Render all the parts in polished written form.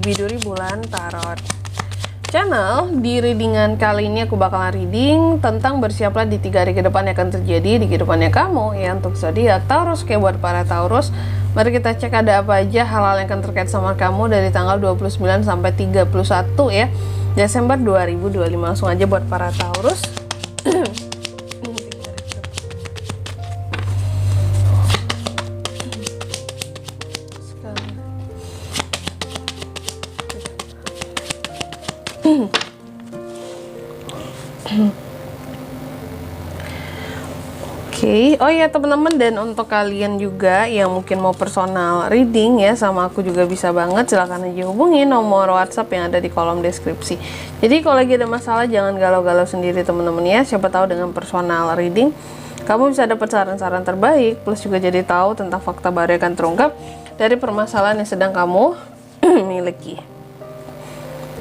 Biduri Bulan Tarot Channel. Di readingan kali ini aku bakalan reading tentang bersiaplah di 3 hari ke depan yang akan terjadi di kehidupannya kamu ya, untuk zodiak Taurus. Kayak buat para Taurus, mari kita cek ada apa aja hal-hal yang akan terkait sama kamu dari tanggal 29 sampai 31 ya Desember 2025. Langsung aja buat para Taurus. Oke, oh ya teman-teman, dan untuk kalian juga yang mungkin mau personal reading ya sama aku juga bisa banget, silahkan aja hubungi nomor WhatsApp yang ada di kolom deskripsi. Jadi kalau lagi ada masalah jangan galau-galau sendiri teman-teman ya, siapa tahu dengan personal reading kamu bisa dapat saran-saran terbaik, plus juga jadi tahu tentang fakta baru yang akan terungkap dari permasalahan yang sedang kamu miliki.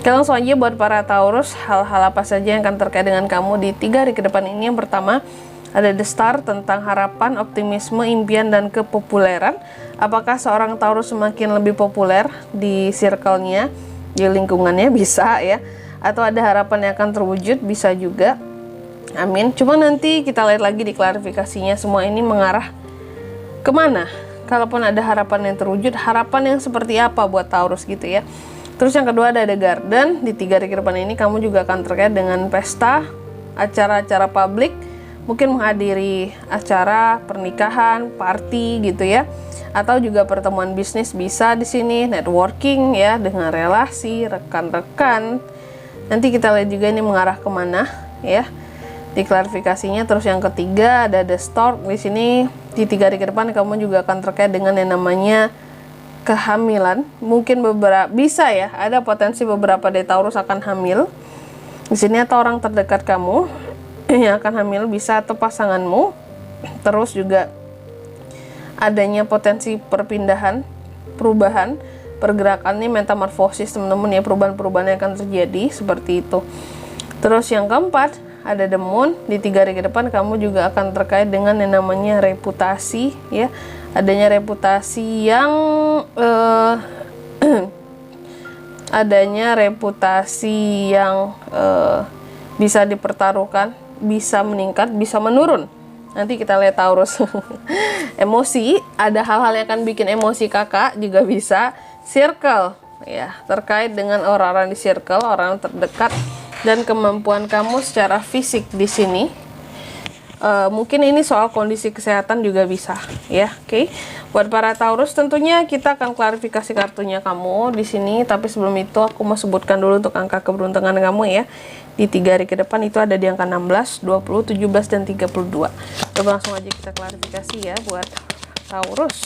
Oke, langsung aja buat para Taurus, hal-hal apa saja yang akan terkait dengan kamu di 3 hari ke depan ini. Yang pertama ada The Star, tentang harapan, optimisme, impian, dan kepopuleran. Apakah seorang Taurus semakin lebih populer di circle-nya, di lingkungannya, bisa ya, atau ada harapan yang akan terwujud, bisa juga, amin. Cuma nanti kita lihat lagi di klarifikasinya, semua ini mengarah kemana. Kalaupun ada harapan yang terwujud, harapan yang seperti apa buat Taurus gitu ya. Terus yang kedua ada The Garden. Di 3 hari ke depan ini kamu juga akan terkait dengan pesta, acara-acara publik, mungkin menghadiri acara pernikahan, party gitu ya, atau juga pertemuan bisnis bisa di sini, networking ya, dengan relasi, rekan-rekan. Nanti kita lihat juga ini mengarah kemana ya di klarifikasinya. Terus yang ketiga ada The Stork. Di sini di 3 hari ke depan kamu juga akan terkait dengan yang namanya kehamilan. Mungkin beberapa bisa ya, ada potensi beberapa dari Taurus akan hamil di sini, atau orang terdekat kamu yang akan hamil bisa, atau pasanganmu. Terus juga adanya potensi perpindahan, perubahan, pergerakan ini metamorfosis teman-teman ya, perubahan-perubahan yang akan terjadi seperti itu. Terus yang keempat ada The Moon. Di 3 hari ke depan kamu juga akan terkait dengan yang namanya reputasi ya, adanya reputasi yang adanya reputasi yang bisa dipertaruhkan, bisa meningkat, bisa menurun. Nanti kita lihat Taurus. Emosi, ada hal-hal yang akan bikin emosi kakak juga bisa. Circle ya, terkait dengan orang-orang di circle, orang terdekat, dan kemampuan kamu secara fisik di sini. Mungkin ini soal kondisi kesehatan juga bisa ya. Oke. Buat para Taurus tentunya kita akan klarifikasi kartunya kamu di sini, tapi sebelum itu aku mau sebutkan dulu untuk angka keberuntungan kamu ya. Di 3 hari ke depan itu ada di angka 16, 20, 17, dan 32. Coba langsung aja kita klarifikasi ya buat Taurus.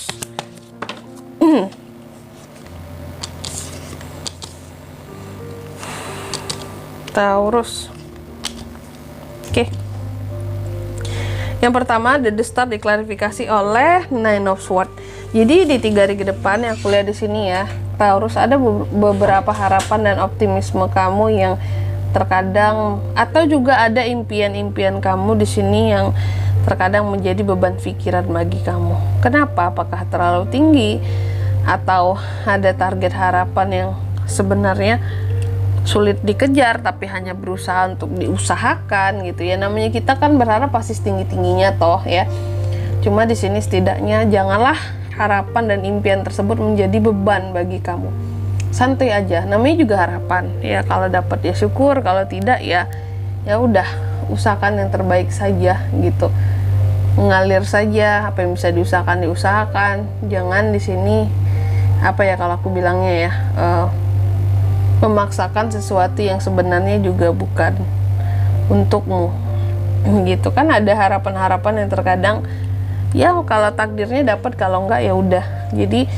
Taurus. Oke. Yang pertama The Star diklarifikasi oleh Nine of Swords. Jadi di 3 hari ke depan yang aku lihat di sini ya, Taurus, ada beberapa harapan dan optimisme kamu yang terkadang, atau juga ada impian-impian kamu di sini yang terkadang menjadi beban pikiran bagi kamu. Kenapa? Apakah terlalu tinggi, atau ada target harapan yang sebenarnya sulit dikejar tapi hanya berusaha untuk diusahakan gitu ya. Namanya kita kan berharap pasti tinggi-tingginya toh ya. Cuma di sini setidaknya janganlah harapan dan impian tersebut menjadi beban bagi kamu. Santai aja, namanya juga harapan ya. Kalau dapat ya syukur, kalau tidak ya udah, usahakan yang terbaik saja gitu. Mengalir saja, apa yang bisa diusahakan. Jangan di sini apa ya, kalau aku bilangnya ya, memaksakan sesuatu yang sebenarnya juga bukan untukmu gitu kan. Ada harapan-harapan yang terkadang ya kalau takdirnya dapat, kalau enggak ya udah. Jadi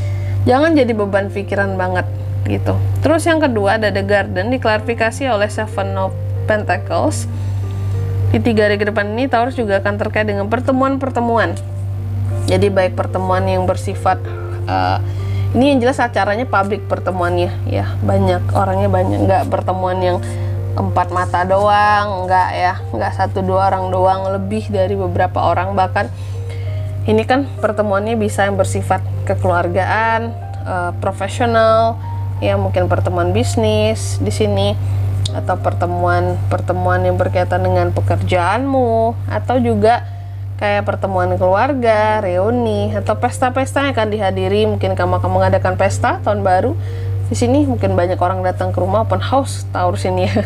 jangan jadi beban pikiran banget gitu. Terus yang kedua ada The Garden diklarifikasi oleh Seven of Pentacles. Di 3 hari ke depan ini Taurus juga akan terkait dengan pertemuan-pertemuan. Jadi baik pertemuan yang bersifat ini yang jelas acaranya publik pertemuannya ya, banyak orangnya, banyak, nggak pertemuan yang 4 mata doang, nggak ya, nggak 1-2 orang doang, lebih dari beberapa orang. Bahkan ini kan pertemuannya bisa yang bersifat kekeluargaan, profesional, ya mungkin pertemuan bisnis di sini, atau pertemuan yang berkaitan dengan pekerjaanmu, atau juga kayak pertemuan keluarga, reuni, atau pesta-pesta yang akan dihadiri. Mungkin kamu akan mengadakan pesta tahun baru di sini, mungkin banyak orang datang ke rumah, open house Taurus ini ya.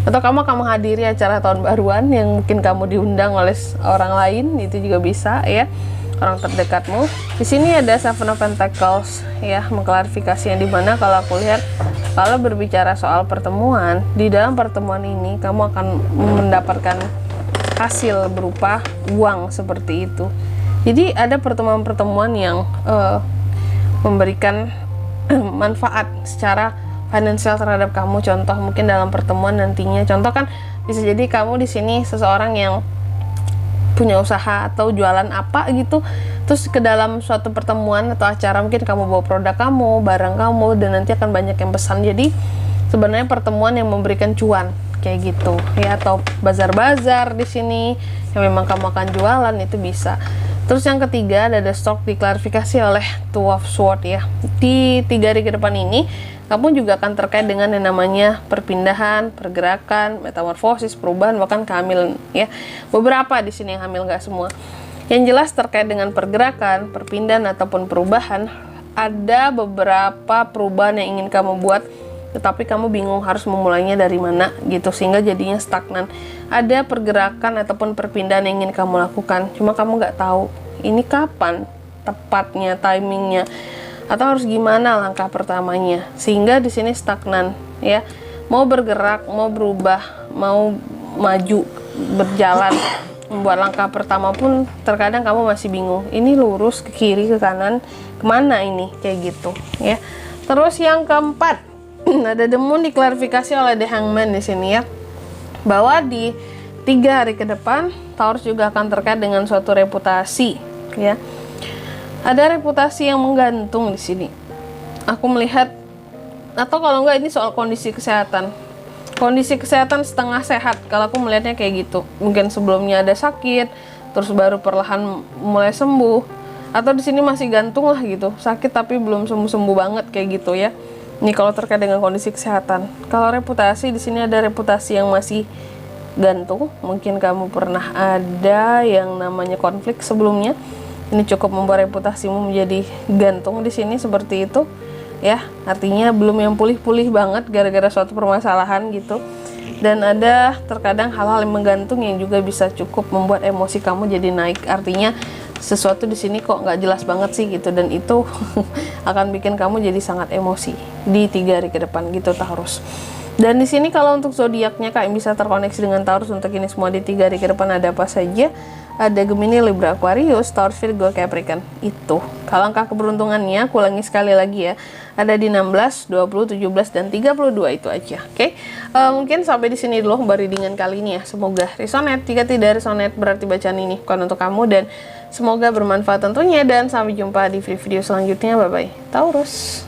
Atau kamu akan menghadiri acara tahun baruan yang mungkin kamu diundang oleh orang lain, itu juga bisa ya, orang terdekatmu. Di sini ada Seven of Pentacles ya, mengklarifikasi yang dimana kalau aku lihat, kalau berbicara soal pertemuan, di dalam pertemuan ini kamu akan mendapatkan hasil berupa uang seperti itu. Jadi ada pertemuan-pertemuan yang memberikan manfaat secara finansial terhadap kamu. Contoh mungkin dalam pertemuan nantinya, contoh kan bisa jadi kamu di sini seseorang yang punya usaha atau jualan apa gitu, terus ke dalam suatu pertemuan atau acara mungkin kamu bawa produk kamu, barang kamu, dan nanti akan banyak yang pesan. Jadi sebenarnya pertemuan yang memberikan cuan kayak gitu ya, atau bazar-bazar di sini yang memang kamu akan jualan, itu bisa. Terus yang ketiga ada stock, diklarifikasi oleh Two of Swords ya. Di 3 hari ke depan ini kamu juga akan terkait dengan yang namanya perpindahan, pergerakan, metamorfosis, perubahan, bahkan kehamilan ya. Beberapa di sini yang hamil, nggak semua. Yang jelas terkait dengan pergerakan, perpindahan ataupun perubahan, ada beberapa perubahan yang ingin kamu buat, tetapi kamu bingung harus memulainya dari mana gitu, sehingga jadinya stagnan. Ada pergerakan ataupun perpindahan yang ingin kamu lakukan, cuma kamu nggak tahu ini kapan tepatnya timingnya, atau harus gimana langkah pertamanya, sehingga di sini stagnan ya. Mau bergerak, mau berubah, mau maju, berjalan, membuat langkah pertama pun terkadang kamu masih bingung, ini lurus, ke kiri, ke kanan, kemana ini, kayak gitu ya. Terus yang keempat ada The Moon, diklarifikasi oleh The Hangman di sini ya, bahwa di 3 hari ke depan Taurus juga akan terkait dengan suatu reputasi ya. Ada reputasi yang menggantung di sini. Aku melihat, atau kalau enggak ini soal kondisi kesehatan. Kondisi kesehatan setengah sehat kalau aku melihatnya kayak gitu. Mungkin sebelumnya ada sakit, terus baru perlahan mulai sembuh, atau di sini masih gantung lah gitu, sakit tapi belum sembuh-sembuh banget kayak gitu ya. Ini kalau terkait dengan kondisi kesehatan. Kalau reputasi di sini ada reputasi yang masih gantung. Mungkin kamu pernah ada yang namanya konflik sebelumnya. Ini cukup membuat reputasimu menjadi gantung di sini seperti itu ya. Artinya belum yang pulih-pulih banget gara-gara suatu permasalahan gitu. Dan ada terkadang hal-hal yang menggantung yang juga bisa cukup membuat emosi kamu jadi naik. Artinya sesuatu di sini kok nggak jelas banget sih gitu, dan itu akan bikin kamu jadi sangat emosi di 3 hari ke depan gitu Taurus. Dan di sini kalau untuk zodiaknya kalian bisa terkoneksi dengan Taurus untuk ini semua di 3 hari ke depan ada apa saja? Ada Gemini, Libra, Aquarius, Taurus, Virgo, Capricorn. Itu. Kalau angka keberuntungannya, aku ulangi sekali lagi ya. Ada di 16, 20, 17, dan 32 itu aja. Oke. Mungkin sampai di sini dulu readingan kali ini ya. Semoga resonate. Jika tidak resonate berarti bacaan ini bukan untuk kamu, dan semoga bermanfaat tentunya, dan sampai jumpa di video selanjutnya. Bye bye. Taurus.